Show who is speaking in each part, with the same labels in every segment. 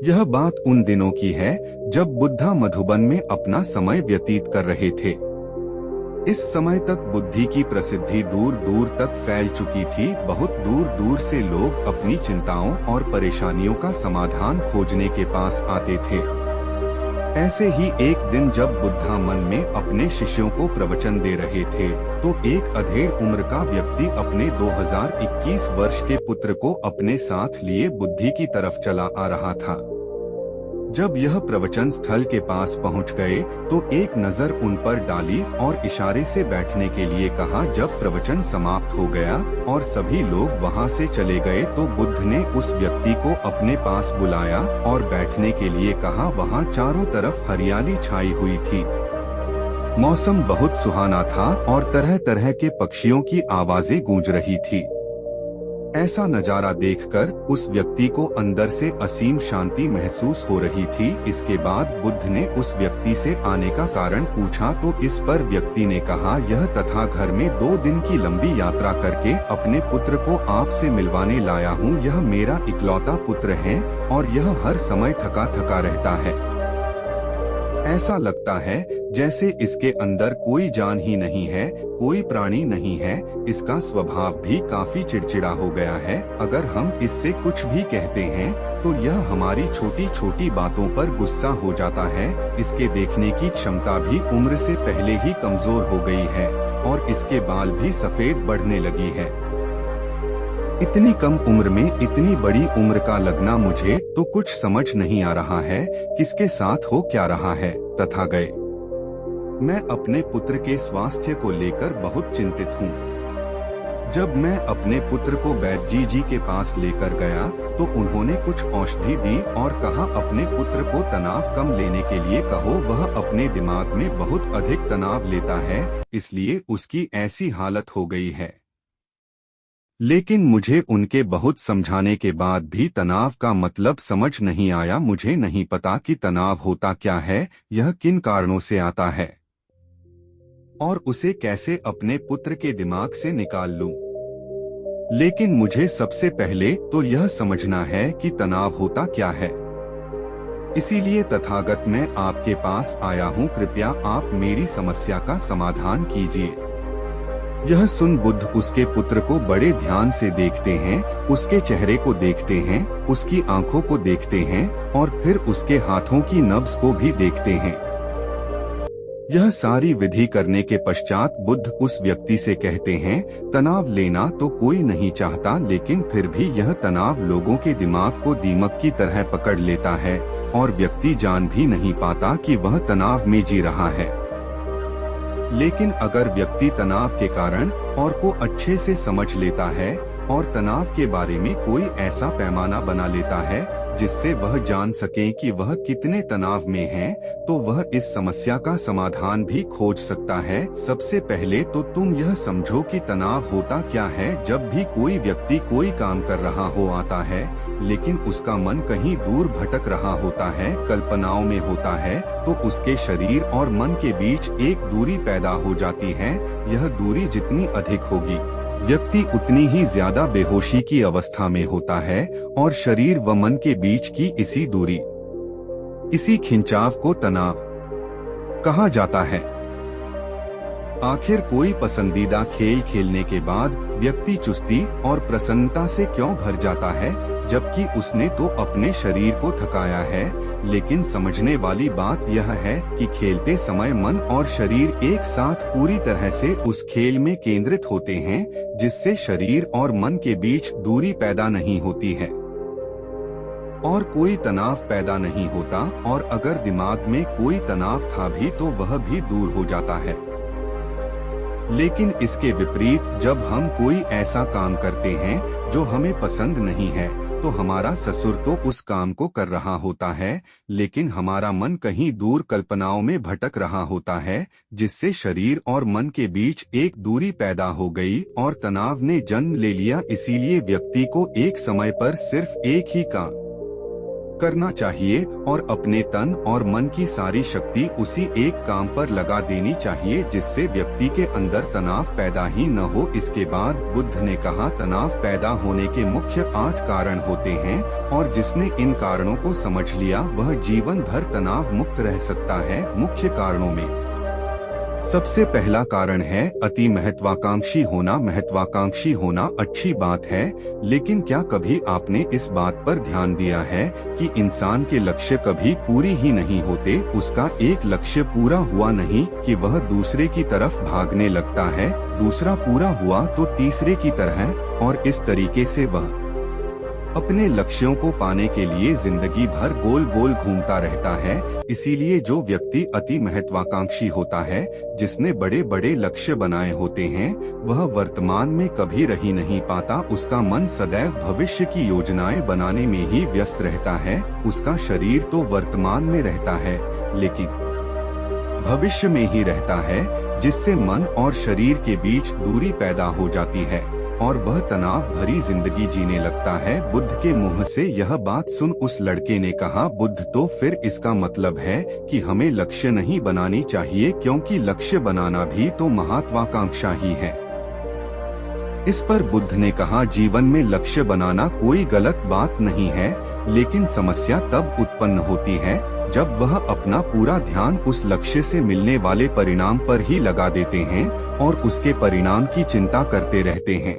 Speaker 1: यह बात उन दिनों की है जब बुद्धा मधुबन में अपना समय व्यतीत कर रहे थे। इस समय तक बुद्धि की प्रसिद्धि दूर दूर तक फैल चुकी थी। बहुत दूर दूर से लोग अपनी चिंताओं और परेशानियों का समाधान खोजने के पास आते थे। ऐसे ही एक दिन जब बुद्धा मन में अपने शिष्यों को प्रवचन दे रहे थे, तो एक अधेड़ उम्र का व्यक्ति अपने 2021 वर्ष के पुत्र को अपने साथ लिए बुद्धि की तरफ चला आ रहा था। जब यह प्रवचन स्थल के पास पहुंच गए, तो एक नजर उन पर डाली और इशारे से बैठने के लिए कहा। जब प्रवचन समाप्त हो गया और सभी लोग वहां से चले गए, तो बुद्ध ने उस व्यक्ति को अपने पास बुलाया और बैठने के लिए कहा। वहां चारों तरफ हरियाली छाई हुई थी। मौसम बहुत सुहाना था और तरह तरह के पक्षियों की आवाजें गूंज रही थी। ऐसा नजारा देखकर उस व्यक्ति को अंदर से असीम शांति महसूस हो रही थी। इसके बाद बुद्ध ने उस व्यक्ति से आने का कारण पूछा, तो इस पर व्यक्ति ने कहा, यह तथा घर में 2 दिन की लंबी यात्रा करके अपने पुत्र को आपसे मिलवाने लाया हूँ। यह मेरा इकलौता पुत्र है और यह हर समय थका थका रहता है। ऐसा लगता है जैसे इसके अंदर कोई जान ही नहीं है, कोई प्राणी नहीं है। इसका स्वभाव भी काफी चिड़चिड़ा हो गया है। अगर हम इससे कुछ भी कहते हैं तो यह हमारी छोटी छोटी बातों पर गुस्सा हो जाता है। इसके देखने की क्षमता भी उम्र से पहले ही कमजोर हो गई है और इसके बाल भी सफेद बढ़ने लगी है। इतनी कम उम्र में इतनी बड़ी उम्र का लगना, मुझे तो कुछ समझ नहीं आ रहा है। किसके साथ हो क्या रहा है। तथा गए। मैं अपने पुत्र के स्वास्थ्य को लेकर बहुत चिंतित हूँ। जब मैं अपने पुत्र को वैद्य जी के पास लेकर गया, तो उन्होंने कुछ औषधि दी और कहा, अपने पुत्र को तनाव कम लेने के लिए कहो। वह अपने दिमाग में बहुत अधिक तनाव लेता है, इसलिए उसकी ऐसी हालत हो गई है। लेकिन मुझे उनके बहुत समझाने के बाद भी तनाव का मतलब समझ नहीं आया। मुझे नहीं पता कि तनाव होता क्या है, यह किन कारणों से आता है और उसे कैसे अपने पुत्र के दिमाग से निकाल लूं। लेकिन मुझे सबसे पहले तो यह समझना है कि तनाव होता क्या है। इसीलिए तथागत मैं आपके पास आया हूँ। कृपया आप मेरी समस्या का समाधान कीजिए। यह सुन बुद्ध उसके पुत्र को बड़े ध्यान से देखते हैं, उसके चेहरे को देखते हैं, उसकी आंखों को देखते हैं और फिर उसके हाथों की नब्ज को भी देखते हैं। यह सारी विधि करने के पश्चात बुद्ध उस व्यक्ति से कहते हैं, तनाव लेना तो कोई नहीं चाहता, लेकिन फिर भी यह तनाव लोगों के दिमाग को दीमक की तरह पकड़ लेता है और व्यक्ति जान भी नहीं पाता कि वह तनाव में जी रहा है। लेकिन अगर व्यक्ति तनाव के कारण और को अच्छे से समझ लेता है और तनाव के बारे में कोई ऐसा पैमाना बना लेता है जिससे वह जान सके कि वह कितने तनाव में है, तो वह इस समस्या का समाधान भी खोज सकता है। सबसे पहले तो तुम यह समझो कि तनाव होता क्या है। जब भी कोई व्यक्ति कोई काम कर रहा हो आता है, लेकिन उसका मन कहीं दूर भटक रहा होता है, कल्पनाओं में होता है, तो उसके शरीर और मन के बीच एक दूरी पैदा हो जाती है। यह दूरी जितनी अधिक होगी, व्यक्ति उतनी ही ज्यादा बेहोशी की अवस्था में होता है और शरीर व मन के बीच की इसी दूरी, इसी खिंचाव को तनाव कहा जाता है। आखिर कोई पसंदीदा खेल खेलने के बाद व्यक्ति चुस्ती और प्रसन्नता से क्यों भर जाता है, जबकि उसने तो अपने शरीर को थकाया है। लेकिन समझने वाली बात यह है कि खेलते समय मन और शरीर एक साथ पूरी तरह से उस खेल में केंद्रित होते हैं, जिससे शरीर और मन के बीच दूरी पैदा नहीं होती है और कोई तनाव पैदा नहीं होता। और अगर दिमाग में कोई तनाव था भी तो वह भी दूर हो जाता है। लेकिन इसके विपरीत जब हम कोई ऐसा काम करते हैं जो हमें पसंद नहीं है, तो हमारा ससुर तो उस काम को कर रहा होता है, लेकिन हमारा मन कहीं दूर कल्पनाओं में भटक रहा होता है, जिससे शरीर और मन के बीच एक दूरी पैदा हो गई और तनाव ने जन्म ले लिया। इसीलिए व्यक्ति को एक समय पर सिर्फ एक ही काम करना चाहिए और अपने तन और मन की सारी शक्ति उसी एक काम पर लगा देनी चाहिए जिससे व्यक्ति के अंदर तनाव पैदा ही न हो। इसके बाद बुद्ध ने कहा, तनाव पैदा होने के मुख्य 8 कारण होते हैं और जिसने इन कारणों को समझ लिया वह जीवन भर तनाव मुक्त रह सकता है। मुख्य कारणों में सबसे पहला कारण है अति महत्वाकांक्षी होना। महत्वाकांक्षी होना अच्छी बात है, लेकिन क्या कभी आपने इस बात पर ध्यान दिया है कि इंसान के लक्ष्य कभी पूरी ही नहीं होते। उसका एक लक्ष्य पूरा हुआ नहीं कि वह दूसरे की तरफ भागने लगता है, दूसरा पूरा हुआ तो तीसरे की तरह, और इस तरीके से वह अपने लक्ष्यों को पाने के लिए जिंदगी भर गोल गोल घूमता रहता है। इसीलिए जो व्यक्ति अति महत्वाकांक्षी होता है, जिसने बड़े बड़े लक्ष्य बनाए होते हैं, वह वर्तमान में कभी रह ही नहीं पाता। उसका मन सदैव भविष्य की योजनाएं बनाने में ही व्यस्त रहता है। उसका शरीर तो वर्तमान में रहता है, लेकिन भविष्य में ही रहता है, जिससे मन और शरीर के बीच दूरी पैदा हो जाती है और वह तनाव भरी जिंदगी जीने लगता है। बुद्ध के मुंह से यह बात सुन उस लड़के ने कहा, बुद्ध, तो फिर इसका मतलब है कि हमें लक्ष्य नहीं बनानी चाहिए, क्योंकि लक्ष्य बनाना भी तो महत्वाकांक्षा ही है। इस पर बुद्ध ने कहा, जीवन में लक्ष्य बनाना कोई गलत बात नहीं है, लेकिन समस्या तब उत्पन्न होती है जब वह अपना पूरा ध्यान उस लक्ष्य से मिलने वाले परिणाम पर ही लगा देते हैं और उसके परिणाम की चिंता करते रहते हैं।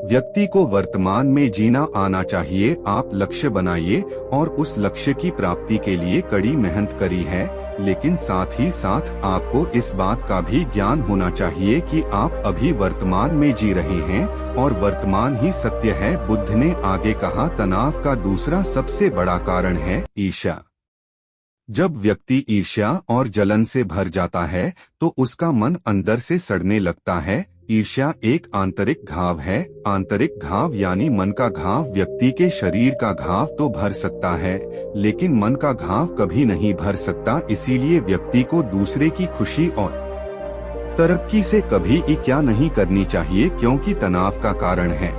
Speaker 1: व्यक्ति को वर्तमान में जीना आना चाहिए। आप लक्ष्य बनाइए और उस लक्ष्य की प्राप्ति के लिए कड़ी मेहनत करी है, लेकिन साथ ही साथ आपको इस बात का भी ज्ञान होना चाहिए कि आप अभी वर्तमान में जी रहे हैं और वर्तमान ही सत्य है। बुद्ध ने आगे कहा, तनाव का दूसरा सबसे बड़ा कारण है ईर्ष्या। जब व्यक्ति ईर्ष्या और जलन से भर जाता है तो उसका मन अंदर से सड़ने लगता है। ईर्ष्या एक आंतरिक घाव है। आंतरिक घाव यानी मन का घाव। व्यक्ति के शरीर का घाव तो भर सकता है, लेकिन मन का घाव कभी नहीं भर सकता। इसीलिए व्यक्ति को दूसरे की खुशी और तरक्की से कभी क्या नहीं करनी चाहिए, क्योंकि तनाव का कारण है।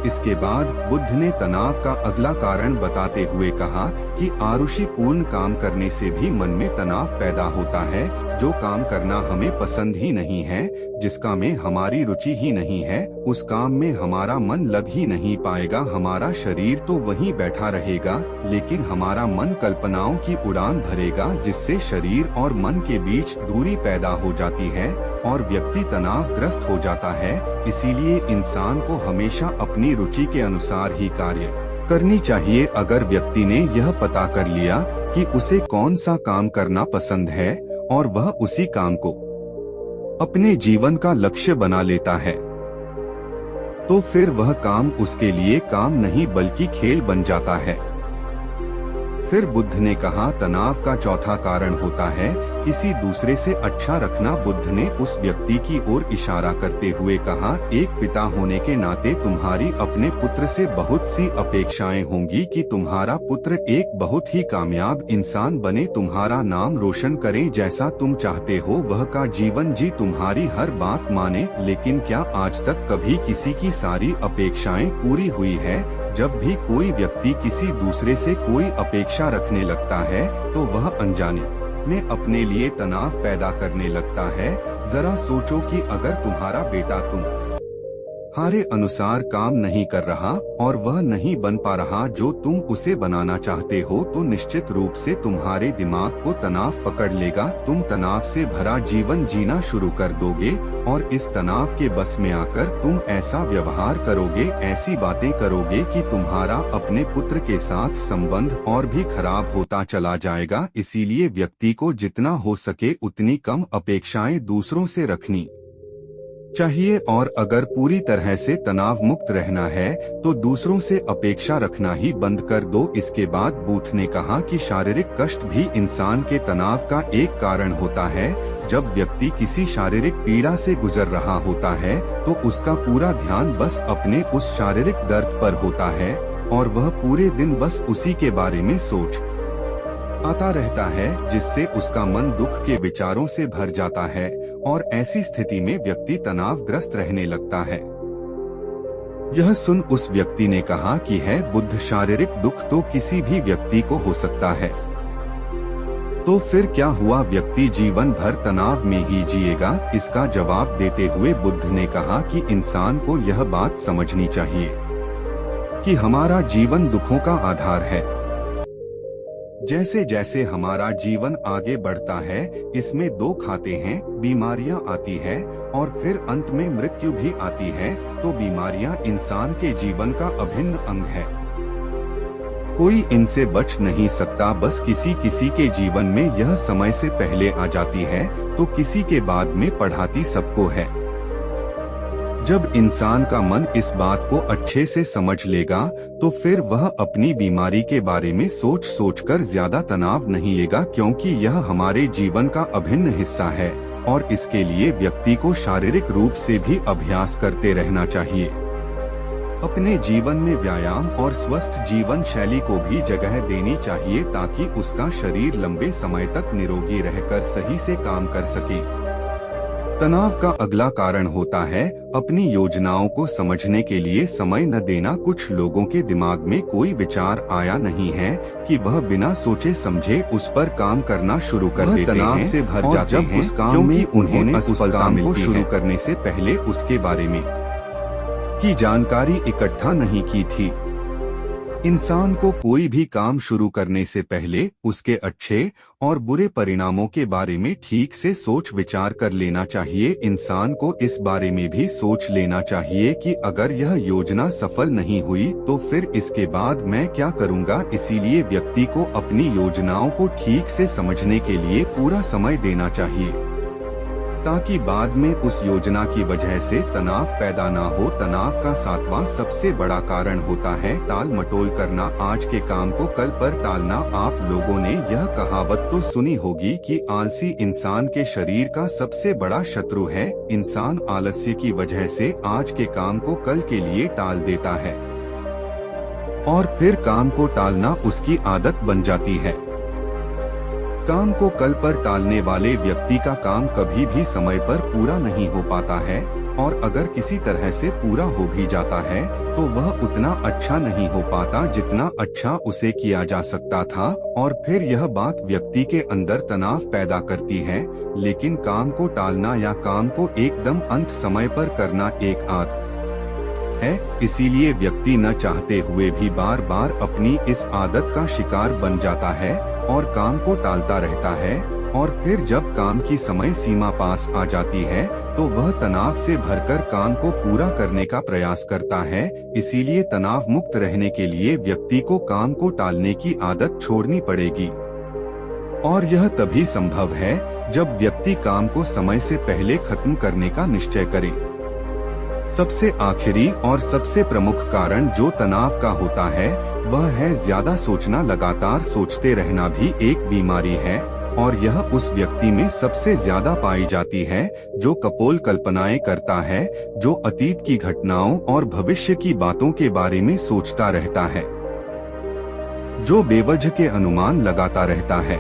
Speaker 1: इसके बाद बुद्ध ने तनाव का अगला कारण बताते हुए कहा कि आरुषिपूर्ण काम करने से भी मन में तनाव पैदा होता है। जो काम करना हमें पसंद ही नहीं है, जिसका में हमारी रुचि ही नहीं है, उस काम में हमारा मन लग ही नहीं पाएगा। हमारा शरीर तो वहीं बैठा रहेगा, लेकिन हमारा मन कल्पनाओं की उड़ान भरेगा, जिससे शरीर और मन के बीच दूरी पैदा हो जाती है और व्यक्ति तनावग्रस्त हो जाता है। इसीलिए इंसान को हमेशा अपनी रुचि के अनुसार ही कार्य करनी चाहिए। अगर व्यक्ति ने यह पता कर लिया कि उसे कौन सा काम करना पसंद है और वह उसी काम को अपने जीवन का लक्ष्य बना लेता है, तो फिर वह काम उसके लिए काम नहीं बल्कि खेल बन जाता है। फिर बुद्ध ने कहा, तनाव का चौथा कारण होता है किसी दूसरे से अच्छा रखना। बुद्ध ने उस व्यक्ति की ओर इशारा करते हुए कहा, एक पिता होने के नाते तुम्हारी अपने पुत्र से बहुत सी अपेक्षाएं होंगी कि तुम्हारा पुत्र एक बहुत ही कामयाब इंसान बने, तुम्हारा नाम रोशन करे, जैसा तुम चाहते हो वह का जीवन जी, तुम्हारी हर बात माने। लेकिन क्या आज तक कभी किसी की सारी अपेक्षाएं पूरी हुई है? जब भी कोई व्यक्ति किसी दूसरे से कोई अपेक्षा रखने लगता है तो वह अनजाने में अपने लिए तनाव पैदा करने लगता है। जरा सोचो कि अगर तुम्हारा बेटा तुम्हारे अनुसार काम नहीं कर रहा और वह नहीं बन पा रहा जो तुम उसे बनाना चाहते हो, तो निश्चित रूप से तुम्हारे दिमाग को तनाव पकड़ लेगा। तुम तनाव से भरा जीवन जीना शुरू कर दोगे और इस तनाव के बस में आकर तुम ऐसा व्यवहार करोगे, ऐसी बातें करोगे कि तुम्हारा अपने पुत्र के साथ संबंध और भी खराब होता चला जाएगा। इसीलिए व्यक्ति को जितना हो सके उतनी कम अपेक्षाएं दूसरों से रखनी चाहिए और अगर पूरी तरह से तनाव मुक्त रहना है तो दूसरों से अपेक्षा रखना ही बंद कर दो। इसके बाद बुद्ध ने कहा कि शारीरिक कष्ट भी इंसान के तनाव का एक कारण होता है। जब व्यक्ति किसी शारीरिक पीड़ा से गुजर रहा होता है तो उसका पूरा ध्यान बस अपने उस शारीरिक दर्द पर होता है और वह पूरे दिन बस उसी के बारे में सोच आता रहता है, जिससे उसका मन दुख के विचारों से भर जाता है और ऐसी स्थिति में व्यक्ति तनावग्रस्त रहने लगता है। यह सुन उस व्यक्ति ने कहा कि है बुद्ध, शारीरिक दुख तो किसी भी व्यक्ति को हो सकता है, तो फिर क्या हुआ, व्यक्ति जीवन भर तनाव में ही जिएगा? इसका जवाब देते हुए बुद्ध ने कहा कि इंसान को यह बात समझनी चाहिए कि हमारा जीवन दुखों का आधार है। जैसे जैसे हमारा जीवन आगे बढ़ता है, इसमें दो खाते हैं, बीमारियां आती है और फिर अंत में मृत्यु भी आती है। तो बीमारियां इंसान के जीवन का अभिन्न अंग है, कोई इनसे बच नहीं सकता। बस किसी किसी के जीवन में यह समय से पहले आ जाती है तो किसी के बाद में पढ़ाती सबको है। जब इंसान का मन इस बात को अच्छे से समझ लेगा तो फिर वह अपनी बीमारी के बारे में सोच सोचकर ज्यादा तनाव नहीं लेगा, क्योंकि यह हमारे जीवन का अभिन्न हिस्सा है और इसके लिए व्यक्ति को शारीरिक रूप से भी अभ्यास करते रहना चाहिए। अपने जीवन में व्यायाम और स्वस्थ जीवन शैली को भी जगह देनी चाहिए ताकि उसका शरीर लंबे समय तक निरोगी रहकर सही से काम कर सके। तनाव का अगला कारण होता है अपनी योजनाओं को समझने के लिए समय न देना। कुछ लोगों के दिमाग में कोई विचार आया नहीं है कि वह बिना सोचे समझे उस पर काम करना शुरू कर देते हैं। तनाव से भर जाते हैं उस काम में उन्होंने उस काम को शुरू करने से पहले उसके बारे में की जानकारी इकट्ठा नहीं की थी। इंसान को कोई भी काम शुरू करने से पहले उसके अच्छे और बुरे परिणामों के बारे में ठीक से सोच विचार कर लेना चाहिए। इंसान को इस बारे में भी सोच लेना चाहिए कि अगर यह योजना सफल नहीं हुई तो फिर इसके बाद मैं क्या करूंगा। इसीलिए व्यक्ति को अपनी योजनाओं को ठीक से समझने के लिए पूरा समय देना चाहिए ताकि बाद में उस योजना की वजह से तनाव पैदा ना हो। तनाव का सातवां सबसे बड़ा कारण होता है टाल मटोल करना, आज के काम को कल पर टालना। आप लोगों ने यह कहावत तो सुनी होगी कि आलसी इंसान के शरीर का सबसे बड़ा शत्रु है। इंसान आलस्य की वजह से आज के काम को कल के लिए टाल देता है और फिर काम को टालना उसकी आदत बन जाती है। काम को कल पर टालने वाले व्यक्ति का काम कभी भी समय पर पूरा नहीं हो पाता है और अगर किसी तरह से पूरा हो भी जाता है तो वह उतना अच्छा नहीं हो पाता जितना अच्छा उसे किया जा सकता था और फिर यह बात व्यक्ति के अंदर तनाव पैदा करती है। लेकिन काम को टालना या काम को एकदम अंत समय पर करना एक आदत है, इसीलिए व्यक्ति न चाहते हुए भी बार बार अपनी इस आदत का शिकार बन जाता है और काम को टालता रहता है और फिर जब काम की समय सीमा पास आ जाती है तो वह तनाव से भरकर काम को पूरा करने का प्रयास करता है। इसीलिए तनाव मुक्त रहने के लिए व्यक्ति को काम को टालने की आदत छोड़नी पड़ेगी और यह तभी संभव है जब व्यक्ति काम को समय से पहले खत्म करने का निश्चय करे। सबसे आखिरी और सबसे प्रमुख कारण जो तनाव का होता है वह है ज्यादा सोचना। लगातार सोचते रहना भी एक बीमारी है और यह उस व्यक्ति में सबसे ज्यादा पाई जाती है जो कपोल कल्पनाएं करता है, जो अतीत की घटनाओं और भविष्य की बातों के बारे में सोचता रहता है, जो बेवजह के अनुमान लगाता रहता है।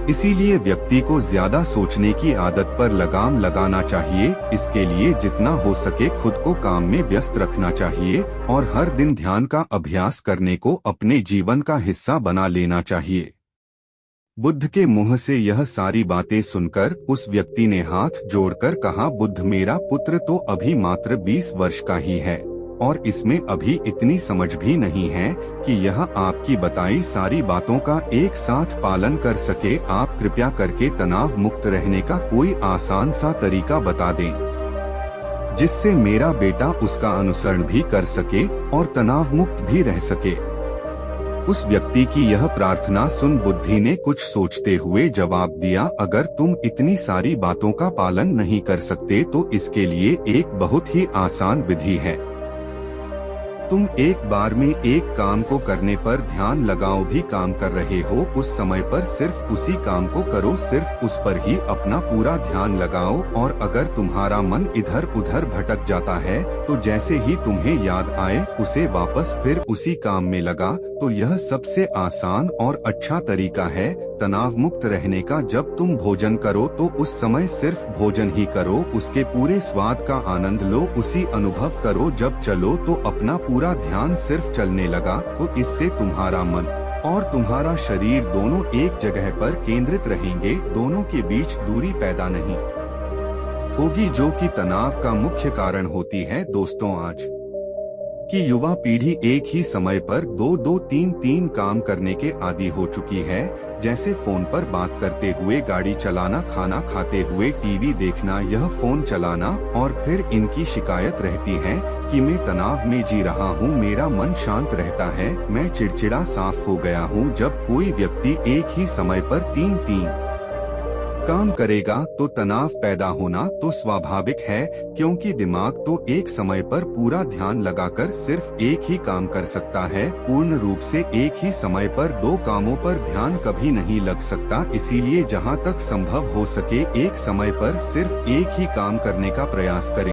Speaker 1: इसीलिए व्यक्ति को ज्यादा सोचने की आदत पर लगाम लगाना चाहिए। इसके लिए जितना हो सके खुद को काम में व्यस्त रखना चाहिए और हर दिन ध्यान का अभ्यास करने को अपने जीवन का हिस्सा बना लेना चाहिए। बुद्ध के मुंह से यह सारी बातें सुनकर उस व्यक्ति ने हाथ जोड़कर कहा, बुद्ध, मेरा पुत्र तो अभी मात्र 20 वर्ष का ही है और इसमें अभी इतनी समझ भी नहीं है कि यह आपकी बताई सारी बातों का एक साथ पालन कर सके। आप कृपया करके तनाव मुक्त रहने का कोई आसान सा तरीका बता दें जिससे मेरा बेटा उसका अनुसरण भी कर सके और तनाव मुक्त भी रह सके। उस व्यक्ति की यह प्रार्थना सुन बुद्धि ने कुछ सोचते हुए जवाब दिया, अगर तुम इतनी सारी बातों का पालन नहीं कर सकते तो इसके लिए एक बहुत ही आसान विधि है। तुम एक बार में एक काम को करने पर ध्यान लगाओ। भी काम कर रहे हो उस समय पर सिर्फ उसी काम को करो, सिर्फ उस पर ही अपना पूरा ध्यान लगाओ और अगर तुम्हारा मन इधर उधर भटक जाता है तो जैसे ही तुम्हें याद आए उसे वापस फिर उसी काम में लगा तो यह सबसे आसान और अच्छा तरीका है तनाव मुक्त रहने का। जब तुम भोजन करो तो उस समय सिर्फ भोजन ही करो, उसके पूरे स्वाद का आनंद लो, उसी अनुभव करो। जब चलो तो अपना पूरा ध्यान सिर्फ चलने लगा, तो इससे तुम्हारा मन और तुम्हारा शरीर दोनों एक जगह पर केंद्रित रहेंगे, दोनों के बीच दूरी पैदा नहीं होगी, जो कि तनाव का मुख्य कारण होती है। दोस्तों, आज की युवा पीढ़ी एक ही समय पर दो तीन काम करने के आदी हो चुकी है, जैसे फोन पर बात करते हुए गाड़ी चलाना, खाना खाते हुए टीवी देखना, यह फोन चलाना। और फिर इनकी शिकायत रहती है कि मैं तनाव में जी रहा हूँ, मेरा मन शांत रहता है, मैं चिड़चिड़ा साफ हो गया हूँ। जब कोई व्यक्ति एक ही समय पर तीन काम करेगा तो तनाव पैदा होना तो स्वाभाविक है, क्योंकि दिमाग तो एक समय पर पूरा ध्यान लगाकर सिर्फ एक ही काम कर सकता है। पूर्ण रूप से एक ही समय पर दो कामों पर ध्यान कभी नहीं लग सकता। इसीलिए जहां तक संभव हो सके एक समय पर सिर्फ एक ही काम करने का प्रयास करें।